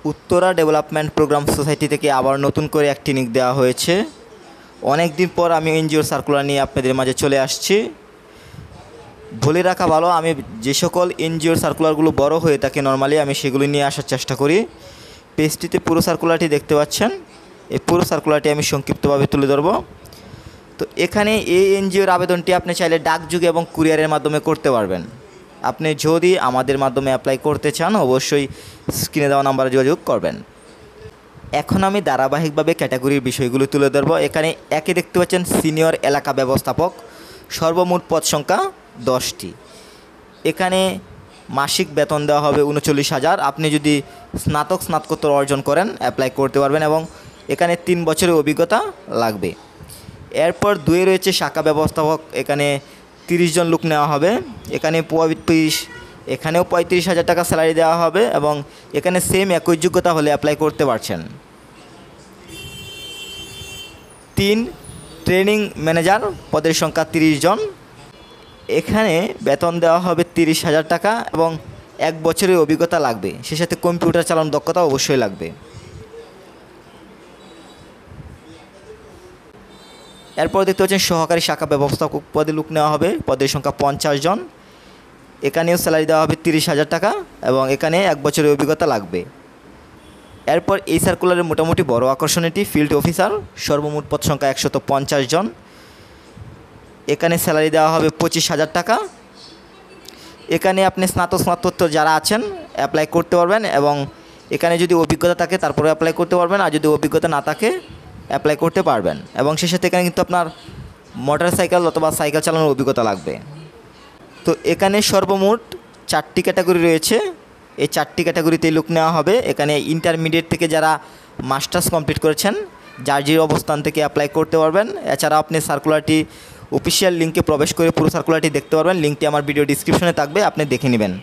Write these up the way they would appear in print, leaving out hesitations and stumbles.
Uttara development programme society থেকে আবার নতুন করে একটি নিক দেওয়া হয়েছে। অনেক দিন পর আমি এনজিওর সার্কুলার নিয়ে আপনাদের মাঝে চলে আসছি। বলে রাখা ভালো, আমি যে সকল এনজিওর সার্কুলারগুলো বড় হয়ে থাকে নর্মালি আমি সেগুলি নিয়ে আসার চেষ্টা করি। পেজটিতে পুরো সার্কুলারটি দেখতে পাচ্ছেন। এই পুরো সার্কুলারটি আমি সংক্ষিপ্তভাবে তুলে ধরব। তো এখানে এই এনজিওর আবেদনটি আপনি চাইলে ডাকযোগে এবং কুরিয়ারের মাধ্যমে করতে পারবেন। আপনি যদি আমাদের মাধ্যমে অ্যাপ্লাই করতে চান অবশ্যই স্ক্রিনে দেওয়া নাম্বারে যোগাযোগ করবেন। এখন আমি ধারাবাহিকভাবে ক্যাটাগরির বিষয়গুলো তুলে ধরব। এখানে একে দেখতে পাচ্ছেন সিনিয়র এলাকা ব্যবস্থাপক, সর্বমোট পদ সংখ্যা 10টি। এখানে মাসিক বেতন দেওয়া হবে 39,000। আপনি যদি স্নাতকোত্তর অর্জন করেন অ্যাপ্লাই করতে পারবেন এবং এখানে 3 বছরের অভিজ্ঞতা লাগবে। এরপর 2 রয়েছে শাখা ব্যবস্থাপক, এখানে 30 জন লোক নেওয়া হবে। এখানেও 35,000 টাকা স্যালারি দেওয়া হবে এবং এখানে সেম একই যোগ্যতা হলে অ্যাপ্লাই করতে পারছেন। 3 ট্রেনিং ম্যানেজার, পদের সংখ্যা 30 জন। এখানে বেতন দেওয়া হবে 30,000 টাকা এবং 1 বছরের অভিজ্ঞতা লাগবে, সে সাথে কম্পিউটার চালানোর দক্ষতা অবশ্যই লাগবে। এরপর দেখতে পাচ্ছেন সহকারী শাখা ব্যবস্থাপক পদে লোক নেওয়া হবে, পদের সংখ্যা 50 জন। এখানেও স্যালারি দেওয়া হবে 30,000 টাকা এবং এখানে 1 বছরের অভিজ্ঞতা লাগবে। এরপর এই সার্কুলারের মোটামুটি বড় আকর্ষণ এটি ফিল্ড অফিসার, সর্বমোট পদ সংখ্যা 150 জন। এখানে স্যালারি দেওয়া হবে 25,000 টাকা। এখানে আপনি স্নাতকোত্তর যারা আছেন অ্যাপ্লাই করতে পারবেন এবং এখানে যদি অভিজ্ঞতা থাকে তারপরে অ্যাপ্লাই করতে পারবেন, আর যদি অভিজ্ঞতা না থাকে অ্যাপ্লাই করতে পারবেন এবং সেই সাথে এখানে কিন্তু আপনার মোটর সাইকেল অথবা সাইকেল চালানোর অভিজ্ঞতা লাগবে। তো এখানে সর্বমোট 4টি ক্যাটাগরি রয়েছে। এই 4টি ক্যাটাগরিতেই লোক নেওয়া হবে। এখানে ইন্টারমিডিয়েট থেকে যারা মাস্টার্স কমপ্লিট করেছেন যার যে অবস্থান থেকে অ্যাপ্লাই করতে পারবেন। এছাড়া আপনি সার্কুলারটি অফিসিয়াল লিঙ্কে প্রবেশ করে পুরো সার্কুলারটি দেখতে পারবেন। লিঙ্কটি আমার ভিডিও ডিসক্রিপশনে থাকবে, আপনি দেখে নেবেন।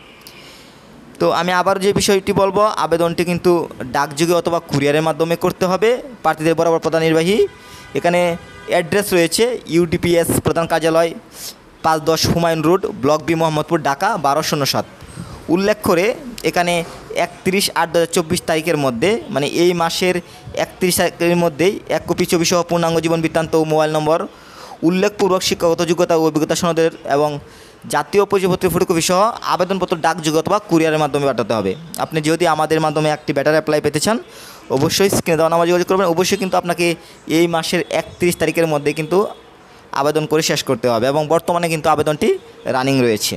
তো আমি আবার যে বিষয়টি বলবো, আবেদনটি কিন্তু ডাকযোগে অথবা কুরিয়ারের মাধ্যমে করতে হবে। প্রার্থীদের বরাবর প্রধান নির্বাহী। এখানে অ্যাড্রেস রয়েছে ইউডিপিএস প্রধান কার্যালয়, 510 Humayun road, block B, Mohammadpur, Dhaka 1207। উল্লেখ করে এখানে 31/8/2024 তারিখের মধ্যে, মানে এই মাসের 31 তারিখের মধ্যেই 1 কপি ছবি সহ পূর্ণাঙ্গ জীবন বৃত্তান্ত ও মোবাইল নম্বর, উল্লেখপূর্বক শিক্ষাগত যোগ্যতা ও অভিজ্ঞতা সনদের এবং জাতীয় পরিচয়পত্রের ফটোকপি সহ আবেদনপত্র ডাকযোগে অথবা কুরিয়ারের মাধ্যমে পাঠাতে হবে। আপনি যদি আমাদের মাধ্যমে একটি বেটার অ্যাপ্লাই পেতে চান অবশ্যই স্ক্রিনে দেওয়া নাম্বারে যোগাযোগ করবেন। অবশ্যই কিন্তু আপনাকে এই মাসের 31 তারিখের মধ্যে কিন্তু আবেদন করে শেষ করতে হবে এবং বর্তমানে কিন্তু আবেদনটি রানিং রয়েছে।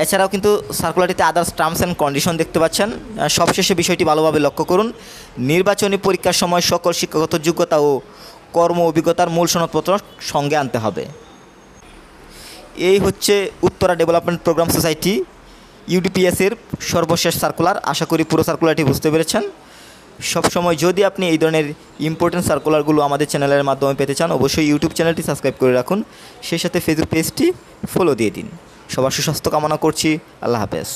এছাড়াও কিন্তু সার্কুলারটিতে আদার্স টার্মস অ্যান্ড কন্ডিশন দেখতে পাচ্ছেন। সবশেষে বিষয়টি ভালোভাবে লক্ষ্য করুন, নির্বাচনী পরীক্ষার সময় সকল শিক্ষাগত যোগ্যতা ও কর্ম অভিজ্ঞতার মূল সনদপত্র সঙ্গে আনতে হবে। এই হচ্ছে উত্তরা ডেভেলপমেন্ট প্রোগ্রাম সোসাইটি ইউডিপিএসের সর্বশেষ সার্কুলার। আশা করি পুরো সার্কুলারটি বুঝতে পেরেছেন। সবসময় যদি আপনি এই ধরনের ইম্পর্টেন্ট সার্কুলারগুলো আমাদের চ্যানেলের মাধ্যমে পেতে চান অবশ্যই ইউটিউব চ্যানেলটি সাবস্ক্রাইব করে রাখুন, সেই সাথে ফেসবুক পেজটি ফলো দিয়ে দিন। সবার সুস্বাস্থ্য কামনা করছি। আল্লাহ হাফেজ।